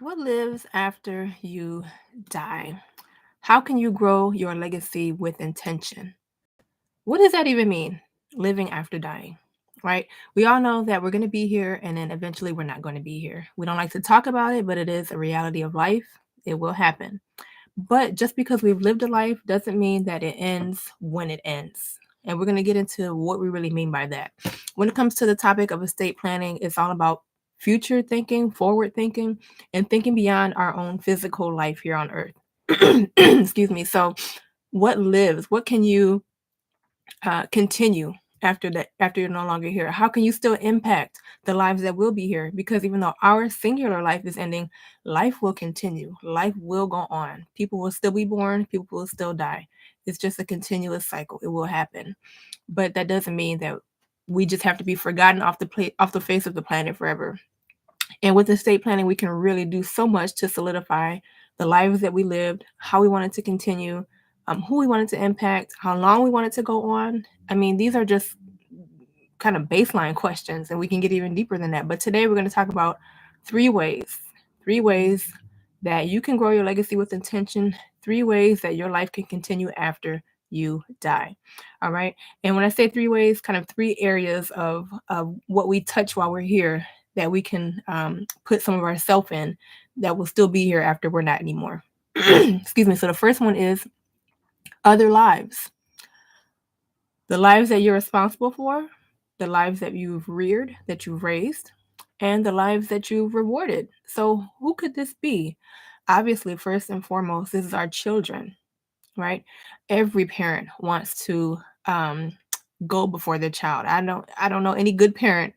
What lives after you die? How can you grow your legacy with intention? What does that even mean? Living after dying, right? We all know that we're going to be here and then eventually we're not going to be here. We don't like to talk about it, but it is a reality of life. It will happen. But just because we've lived a life doesn't mean that it ends when it ends. And we're going to get into what we really mean by that. When it comes to the topic of estate planning, it's all about future thinking, forward thinking, and thinking beyond our own physical life here on earth. Excuse me. So, what lives? What can you continue after you're no longer here? How can you still impact the lives that will be here? Because even though our singular life is ending, life will continue. Life will go on. People will still be born. People will still die. It's just a continuous cycle. It will happen, but that doesn't mean that we just have to be forgotten off the face of the planet forever. And with estate planning, we can really do so much to solidify the lives that we lived, how we wanted to continue, who we wanted to impact, how long we wanted to go on. I mean, these are just kind of baseline questions, and we can get even deeper than that. But today we're going to talk about three ways, three ways that you can grow your legacy with intention, three ways that your life can continue after you die. All right. And when I say three ways, kind of three areas of what we touch while we're here that we can put some of ourself in that will still be here after we're not anymore. Excuse me. So the first one is other lives, the lives that you're responsible for, the lives that you've reared, that you've raised, and the lives that you've rewarded. So, who could this be? Obviously, first and foremost, this is our children, right? Every parent wants to go before their child. I don't know any good parent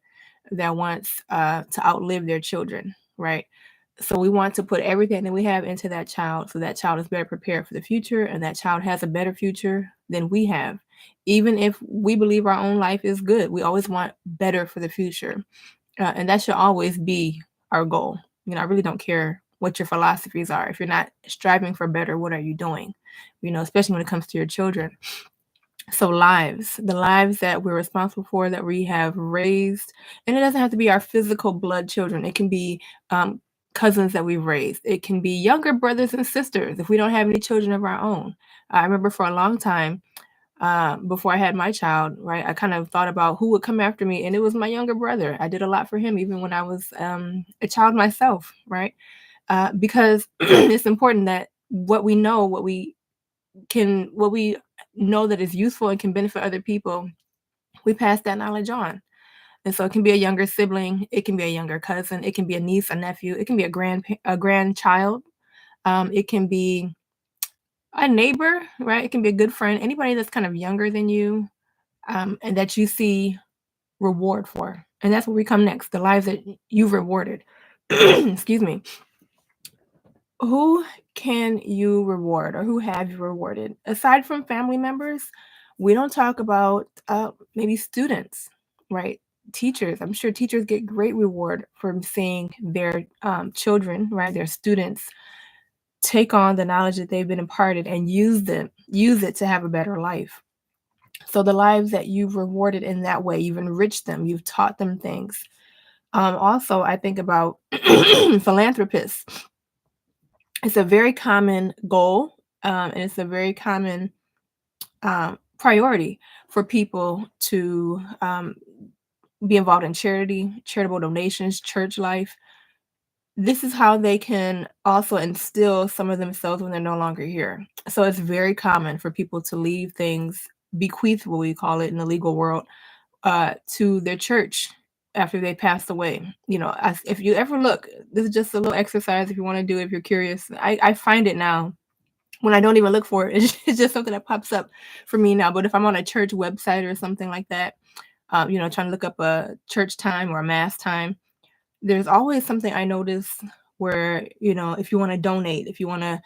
that wants to outlive their children, right? So we want to put everything that we have into that child so that child is better prepared for the future and that child has a better future than we have. Even if we believe our own life is good, we always want better for the future. And that should always be our goal. I really don't care what your philosophies are. If you're not striving for better, what are you doing? Especially when it comes to your children. So the lives that we're responsible for, that we have raised, and it doesn't have to be our physical blood children. It can be cousins that we've raised. It can be younger brothers and sisters if we don't have any children of our own. I remember for a long time, before I had my child, right, I kind of thought about who would come after me, and it was my younger brother. I did a lot for him even when I was a child myself, right? Because it's important that what we know that is useful and can benefit other people, we pass that knowledge on. And so it can be a younger sibling, it can be a younger cousin, it can be a niece, a nephew, it can be a grandchild, it can be a neighbor, right? It can be a good friend, anybody that's kind of younger than you, and that you see reward for. And that's where we come next, the lives that you've rewarded. Excuse me. Who can you reward or who have you rewarded? Aside from family members, we don't talk about maybe students, right? Teachers. I'm sure teachers get great reward from seeing their children, right? Their students take on the knowledge that they've been imparted and use it to have a better life. So the lives that you've rewarded in that way, you've enriched them, you've taught them things. Also, I think about philanthropists. It's a very common goal, and it's a very common priority for people to be involved in charity, charitable donations, church life. This is how they can also instill some of themselves when they're no longer here. So it's very common for people to leave things, bequeath, what we call it in the legal world, to their church after they passed away. If you ever look, this is just a little exercise if you want to do it, if you're curious. I find it now when I don't even look for it. It's just something that pops up for me now. But if I'm on a church website or something like that, trying to look up a church time or a mass time, there's always something I notice where, if you want to donate, if you want to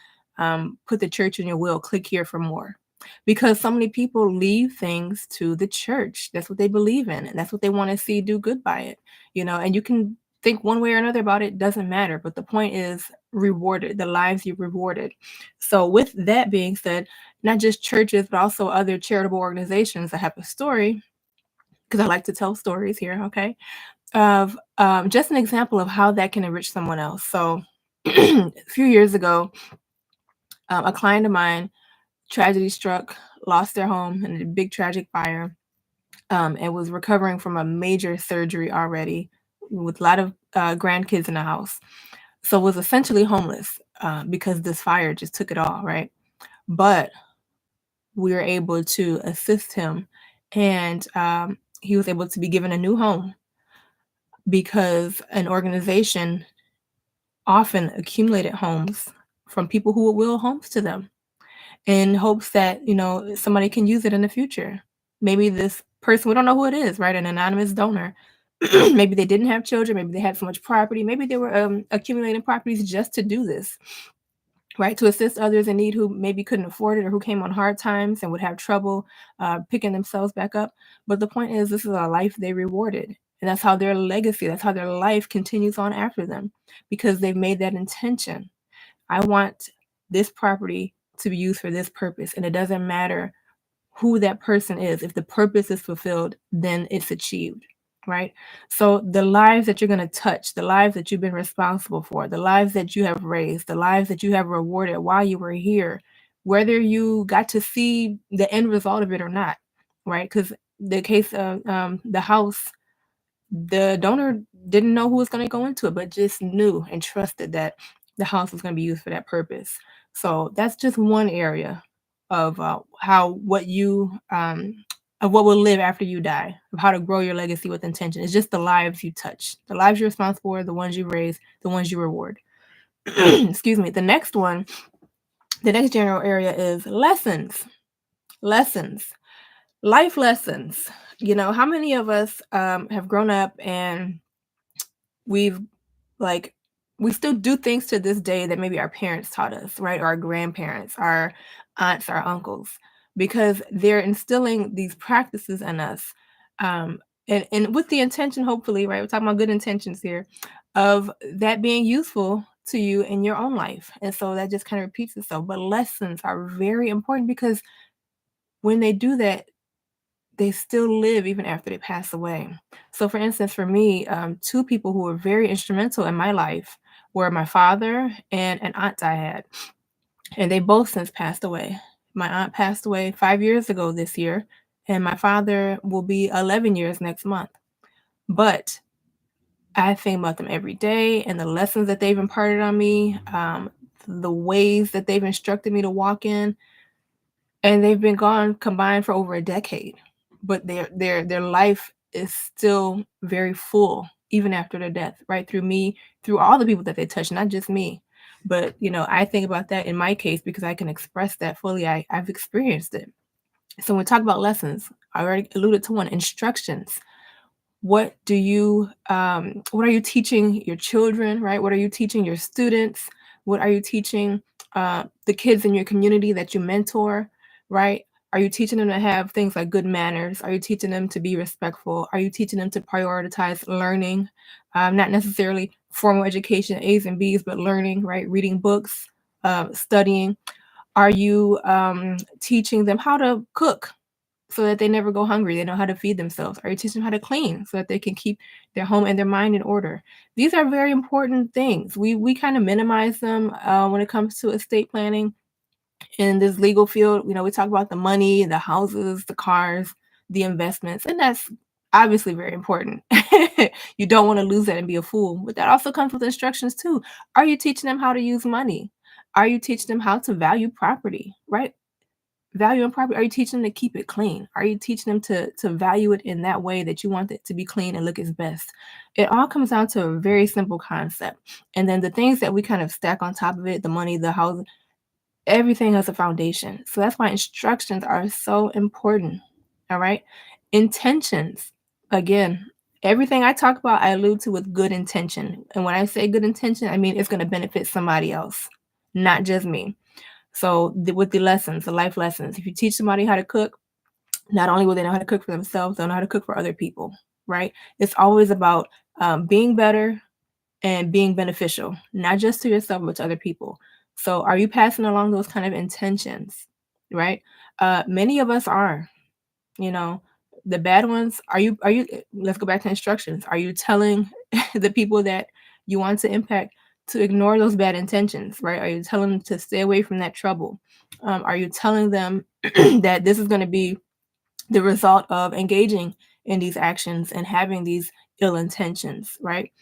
put the church in your will, click here for more. Because so many people leave things to the church. That's what they believe in, and that's what they want to see do good by it. And you can think one way or another about it, doesn't matter. But the point is rewarded, the lives you've rewarded. So with that being said, not just churches, but also other charitable organizations that have a story, because I like to tell stories here, okay? Of just an example of how that can enrich someone else. So A few years ago, a client of mine, tragedy struck, lost their home in a big tragic fire, and was recovering from a major surgery already with a lot of grandkids in the house. So was essentially homeless because this fire just took it all, right? But we were able to assist him, and he was able to be given a new home because an organization often accumulated homes from people who would will homes to them in hopes that, somebody can use it in the future. Maybe this person, we don't know who it is, right? An anonymous donor. Maybe they didn't have children. Maybe they had so much property. Maybe they were accumulating properties just to do this, right? To assist others in need who maybe couldn't afford it or who came on hard times and would have trouble picking themselves back up. But the point is, this is a life they rewarded. And that's how their legacy, that's how their life continues on after them because they've made that intention. I want this property to be used for this purpose. And it doesn't matter who that person is. If the purpose is fulfilled, then it's achieved, right? So the lives that you're going to touch, the lives that you've been responsible for, the lives that you have raised, the lives that you have rewarded while you were here, whether you got to see the end result of it or not, right? Because the case of the house, the donor didn't know who was going to go into it, but just knew and trusted that the house was going to be used for that purpose. So that's just one area of how what you of what will live after you die, of how to grow your legacy with intention. It's just the lives you touch, the lives you're responsible for, the ones you raise, the ones you reward. Excuse me. The next general area is lessons. Lessons. Life lessons. How many of us have grown up and we've like we still do things to this day that maybe our parents taught us, right? Or our grandparents, our aunts, our uncles, because they're instilling these practices in us. Um, and with the intention, hopefully, right? We're talking about good intentions here, of that being useful to you in your own life. And so that just kind of repeats itself. But lessons are very important because when they do that, they still live even after they pass away. So, for instance, for me, two people who were very instrumental in my life were my father and an aunt I had, and they both since passed away. My aunt passed away 5 years ago this year, and my father will be 11 years next month. But I think about them every day and the lessons that they've imparted on me, the ways that they've instructed me to walk in, and they've been gone combined for over a decade, but their life is still very full even after their death, right? Through me, through all the people that they touch, not just me. But I think about that in my case because I can express that fully. I've experienced it. So when we talk about lessons, I already alluded to one: instructions. What are you teaching your children, right? What are you teaching your students? What are you teaching the kids in your community that you mentor, right? Are you teaching them to have things like good manners? Are you teaching them to be respectful? Are you teaching them to prioritize learning, not necessarily formal education, A's and B's, but learning, right? Reading books, studying. Are you teaching them how to cook so that they never go hungry? They know how to feed themselves. Are you teaching them how to clean so that they can keep their home and their mind in order? These are very important things. We kind of minimize them when it comes to estate planning in this legal field. We talk about the money, the houses, the cars, the investments, and that's obviously very important. You don't want to lose that and be a fool, but that also comes with instructions too. Are you teaching them how to use money? Are you teaching them how to value property, right? Value and property. Are you teaching them to keep it clean? Are you teaching them to value it in that way that you want it to be clean and look its best? It all comes down to a very simple concept. And then the things that we kind of stack on top of it, the money, the house, everything has a foundation. So that's why instructions are so important. All right. Intentions. Again, everything I talk about, I allude to with good intention. And when I say good intention, I mean it's going to benefit somebody else, not just me. So with the lessons, the life lessons, if you teach somebody how to cook, not only will they know how to cook for themselves, they'll know how to cook for other people, right? It's always about being better and being beneficial, not just to yourself, but to other people. So are you passing along those kind of intentions, right? Many of us are, you know, the bad ones. Let's go back to instructions. Are you telling the people that you want to impact to ignore those bad intentions, right? Are you telling them to stay away from that trouble? Are you telling them that this is going to be the result of engaging in these actions and having these ill intentions, right?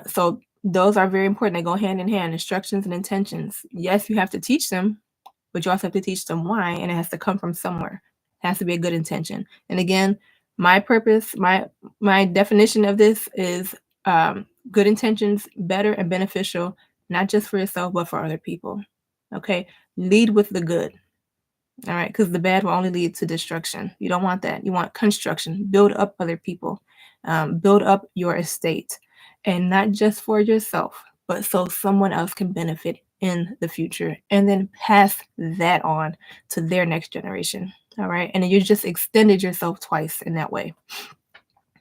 So those are very important. They go hand in hand, instructions and intentions. Yes, you have to teach them, but you also have to teach them why, and it has to come from somewhere. It has to be a good intention. And again, my purpose, my definition of this is good intentions, better and beneficial, not just for yourself, but for other people. Okay, lead with the good. All right, because the bad will only lead to destruction. You don't want that. You want construction. Build up other people, build up your estate, and not just for yourself, but so someone else can benefit in the future, and then pass that on to their next generation. All right, and then you just extended yourself twice in that way.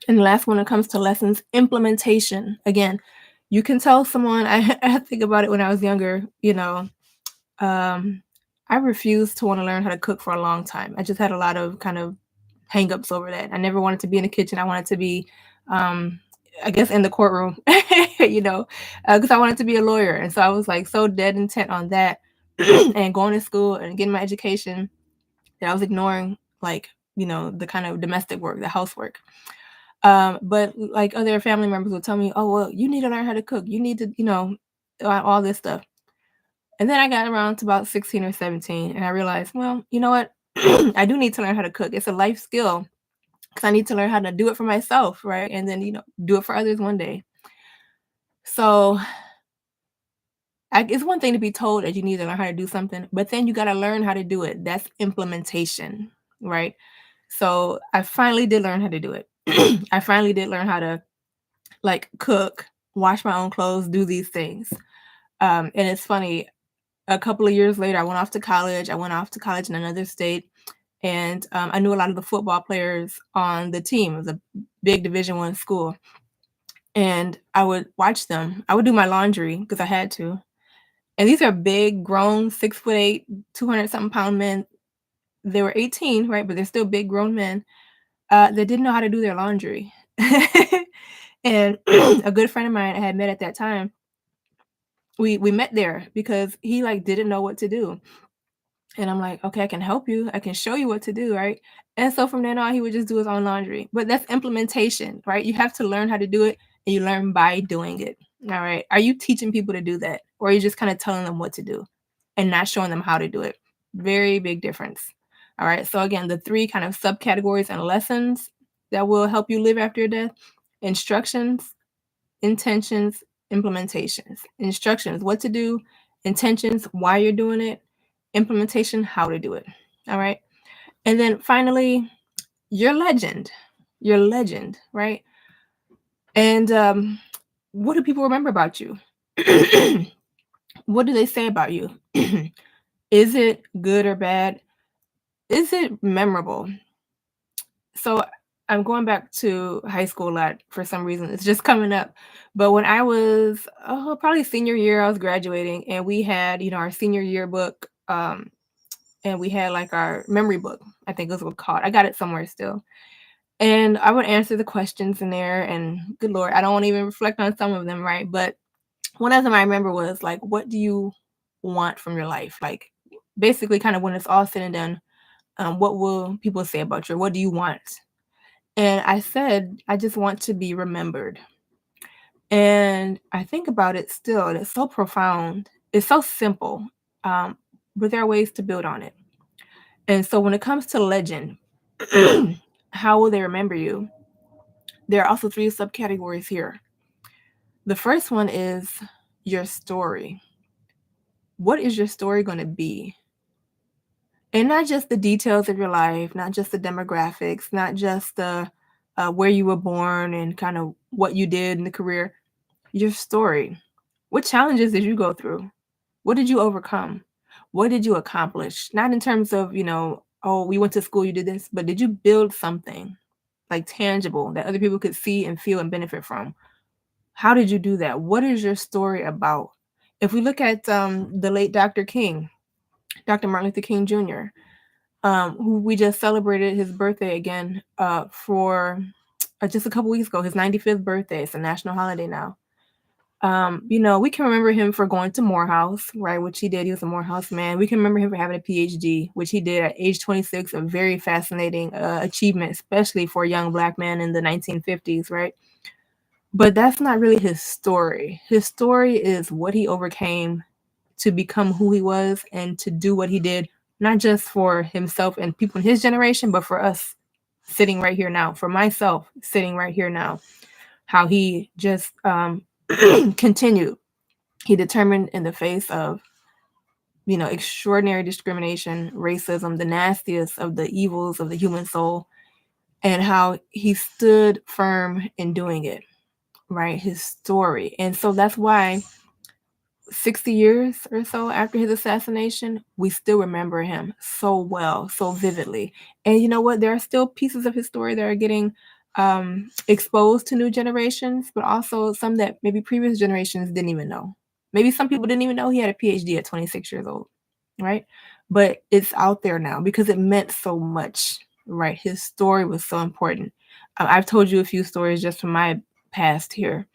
And the last one, when it comes to lessons, implementation. Again, you can tell someone. I think about it when I was younger. I refused to want to learn how to cook for a long time. I just had a lot of kind of hangups over that. I never wanted to be in the kitchen. I wanted to be, I guess, in the courtroom, because I wanted to be a lawyer. And so I was like so dead intent on that and going to school and getting my education that I was ignoring, like, the kind of domestic work, the housework. But like other family members would tell me, oh, well, you need to learn how to cook. You need to, all this stuff. And then I got around to about 16 or 17, and I realized, well, you know what? I do need to learn how to cook. It's a life skill because I need to learn how to do it for myself, right? And then, do it for others one day. So it's one thing to be told that you need to learn how to do something, but then you got to learn how to do it. That's implementation, right? So I finally did learn how to do it. I finally did learn how to like cook, wash my own clothes, do these things. And it's funny. A couple of years later, I went off to college. I went off to college in another state, and I knew a lot of the football players on the team. It was a big Division I school, and I would watch them. I would do my laundry because I had to. And these are big, grown, 6'8", 200-something pound men. They were 18, right? But they're still big, grown men that didn't know how to do their laundry. And a good friend of mine I had met at that time, we met there because he like didn't know what to do. And I'm like, okay, I can help you. I can show you what to do, right? And so from then on, he would just do his own laundry. But that's implementation, right? You have to learn how to do it, and you learn by doing it. All right. Are you teaching people to do that? Or are you just kind of telling them what to do and not showing them how to do it? Very big difference. All right. So again, the three kind of subcategories and lessons that will help you live after your death: instructions, intentions, implementations. Instructions, what to do; intentions, why you're doing it; implementation, how to do it. All right. And then finally, your legend, right? And what do people remember about you? What do they say about you? Is it good or bad? Is it memorable? So I'm going back to high school a lot for some reason. It's just coming up. But when I was probably senior year, I was graduating, and we had, our senior yearbook, and we had like our memory book, I think it was what called. I got it somewhere still. And I would answer the questions in there, and good Lord, I don't want to even reflect on some of them, right? But one of them I remember was like, what do you want from your life? Like basically kind of when it's all said and done, what will people say about you? What do you want? And I said, I just want to be remembered. And I think about it still, and it's so profound. It's so simple, but there are ways to build on it. And so when it comes to legend, how will they remember you? There are also three subcategories here. The first one is your story. What is your story going to be? And not just the details of your life, not just the demographics, not just the where you were born and kind of what you did in the career. Your story. What challenges did you go through? What did you overcome? What did you accomplish? Not in terms of, oh, we went to school, you did this, but did you build something like tangible that other people could see and feel and benefit from? How did you do that? What is your story about? If we look at the late Dr. King, Dr. Martin Luther King Jr., who we just celebrated his birthday again for just a couple weeks ago, his 95th birthday. It's a national holiday now. We can remember him for going to Morehouse, right, which he did. He was a Morehouse man. We can remember him for having a PhD, which he did at age 26, a very fascinating achievement, especially for a young black man in the 1950s, right? But that's not really his story. His story is what he overcame to become who he was and to do what he did, not just for himself and people in his generation, but for us sitting right here now, for myself sitting right here now, how he just continued. He determined in the face of, extraordinary discrimination, racism, the nastiest of the evils of the human soul, and how he stood firm in doing it, right? His story. And so that's why 60 years or so after his assassination, we still remember him so well, so vividly. And you know what? There are still pieces of his story that are getting exposed to new generations, but also some that maybe previous generations didn't even know. Maybe some people didn't even know he had a PhD at 26 years old, right? But it's out there now because it meant so much, right? His story was so important. I've told you a few stories just from my past here.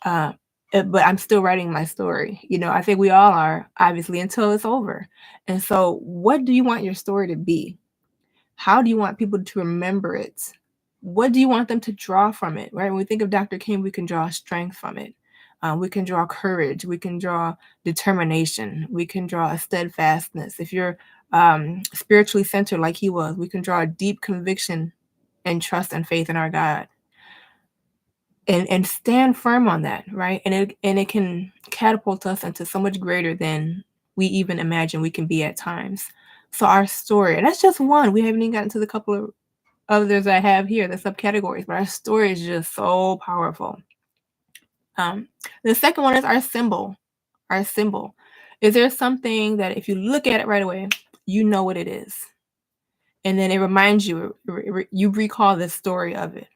Uh, but I'm still writing my story. I think we all are, obviously, until it's over. And so, what do you want your story to be? How do you want people to remember it? What do you want them to draw from it? Right? When we think of Dr. King, we can draw strength from it. We can draw courage. We can draw determination. We can draw a steadfastness. If you're spiritually centered like he was, we can draw a deep conviction and trust and faith in our God. And stand firm on that, right? And it can catapult us into so much greater than we even imagine we can be at times. So our story, and that's just one. We haven't even gotten to the couple of others I have here, the subcategories, but our story is just so powerful. The second one is our symbol. Our symbol. Is there something that if you look at it right away, you know what it is? And then it reminds you, you recall the story of it,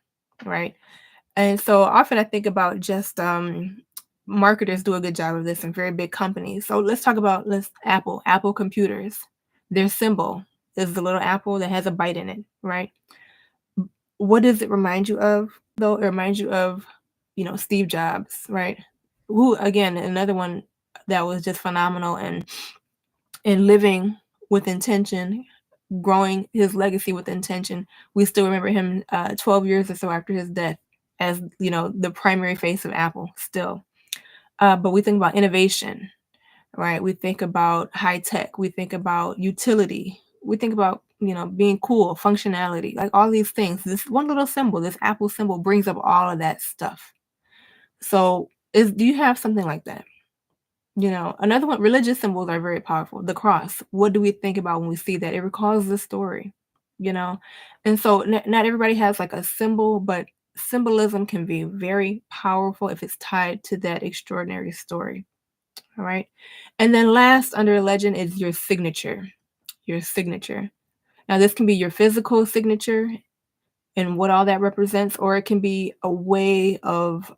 right? And so often I think about just marketers do a good job of this in very big companies. So let's talk about Apple computers. Their symbol is the little apple that has a bite in it, right? What does it remind you of, though? It reminds you of, Steve Jobs, right? Who, again, another one that was just phenomenal and living with intention, growing his legacy with intention. We still remember him 12 years or so after his death as, the primary face of Apple still. But we think about innovation, right? We think about high tech. We think about utility. We think about, being cool, functionality, like all these things. This one little symbol, this Apple symbol, brings up all of that stuff. So do you have something like that? Another one, religious symbols are very powerful. The cross, what do we think about when we see that? It recalls the story, And so not everybody has like a symbol, but symbolism can be very powerful if it's tied to that extraordinary story. All right. And then last under a legend is your signature. Your signature. Now, this can be your physical signature and what all that represents, or it can be a way of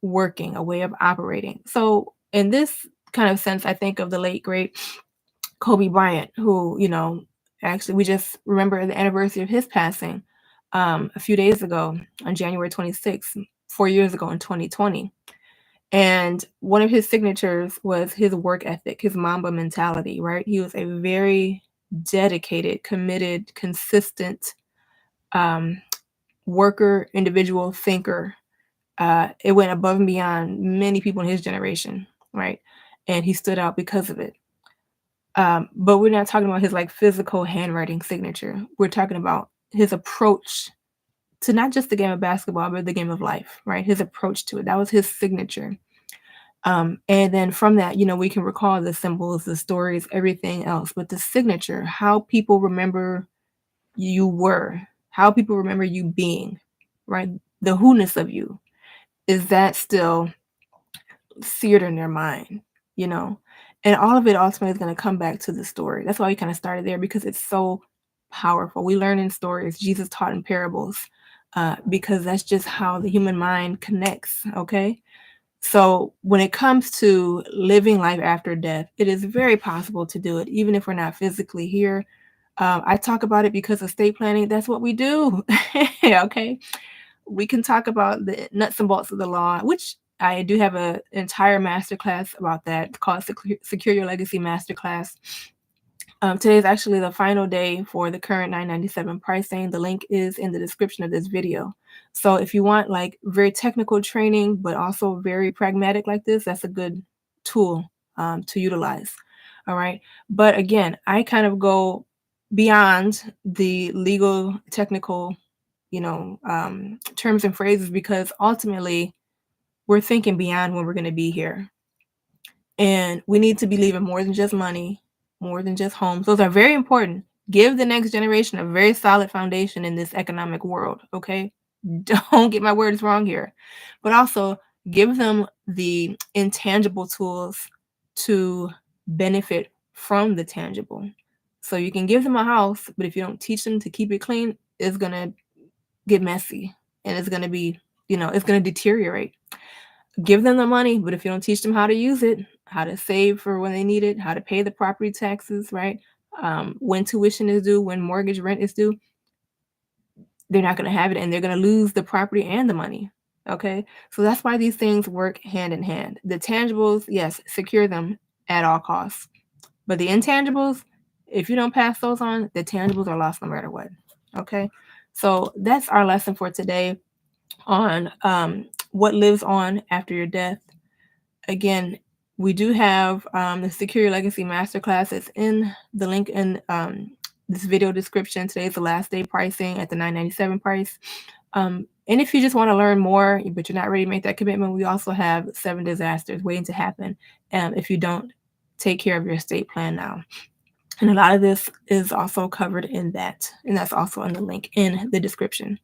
working, a way of operating. So in this kind of sense, I think of the late, great Kobe Bryant, who, actually we just remember the anniversary of his passing a few days ago on January 26th, 4 years ago in 2020. And one of his signatures was his work ethic, his Mamba mentality, right? He was a very dedicated, committed, consistent worker, individual, thinker. It went above and beyond many people in his generation, right? And he stood out because of it. But we're not talking about his like physical handwriting signature. We're talking about his approach to not just the game of basketball, but the game of life, right? His approach to it. That was his signature. And then from that, we can recall the symbols, the stories, everything else. But the signature, how people remember you were, how people remember you being, right? The who-ness of you, is that still seared in their mind, And all of it ultimately is going to come back to the story. That's why we kind of started there, because it's so powerful. We learn in stories. Jesus taught in parables, because that's just how the human mind connects, okay? So when it comes to living life after death, it is very possible to do it, even if we're not physically here. I talk about it because estate planning, that's what we do. Okay. We can talk about the nuts and bolts of the law, which I do have an entire masterclass about that. It's called Secure Your Legacy Masterclass. Today is actually the final day for the current $9.97 pricing. The link is in the description of this video. So if you want like very technical training, but also very pragmatic like this, that's a good tool to utilize. All right. But again, I kind of go beyond the legal, technical, terms and phrases, because ultimately we're thinking beyond when we're going to be here. And we need to be leaving more than just money, more than just homes. Those are very important. Give the next generation a very solid foundation in this economic world, okay? Don't get my words wrong here. But also give them the intangible tools to benefit from the tangible. So you can give them a house, but if you don't teach them to keep it clean, it's going to get messy, and it's going to be, it's going to deteriorate. Give them the money, but if you don't teach them how to use it, how to save for when they need it, how to pay the property taxes, right? When tuition is due, when mortgage rent is due, they're not going to have it, and they're going to lose the property and the money. Okay. So that's why these things work hand in hand. The tangibles, yes, secure them at all costs. But the intangibles, if you don't pass those on, the tangibles are lost no matter what. Okay. So that's our lesson for today on what lives on after your death. Again, we do have the Secure Your Legacy Masterclass. It's in the link in this video description. Today is the last day pricing at the $9.97 price. And if you just want to learn more, but you're not ready to make that commitment, we also have 7 disasters waiting to happen if you don't take care of your estate plan now. And a lot of this is also covered in that. And that's also in the link in the description.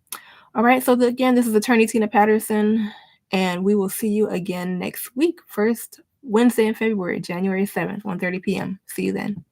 All right. So again, this is Attorney Tina Patterson, and we will see you again next week, first Wednesday in February, January 7th, 1:30 p.m. See you then.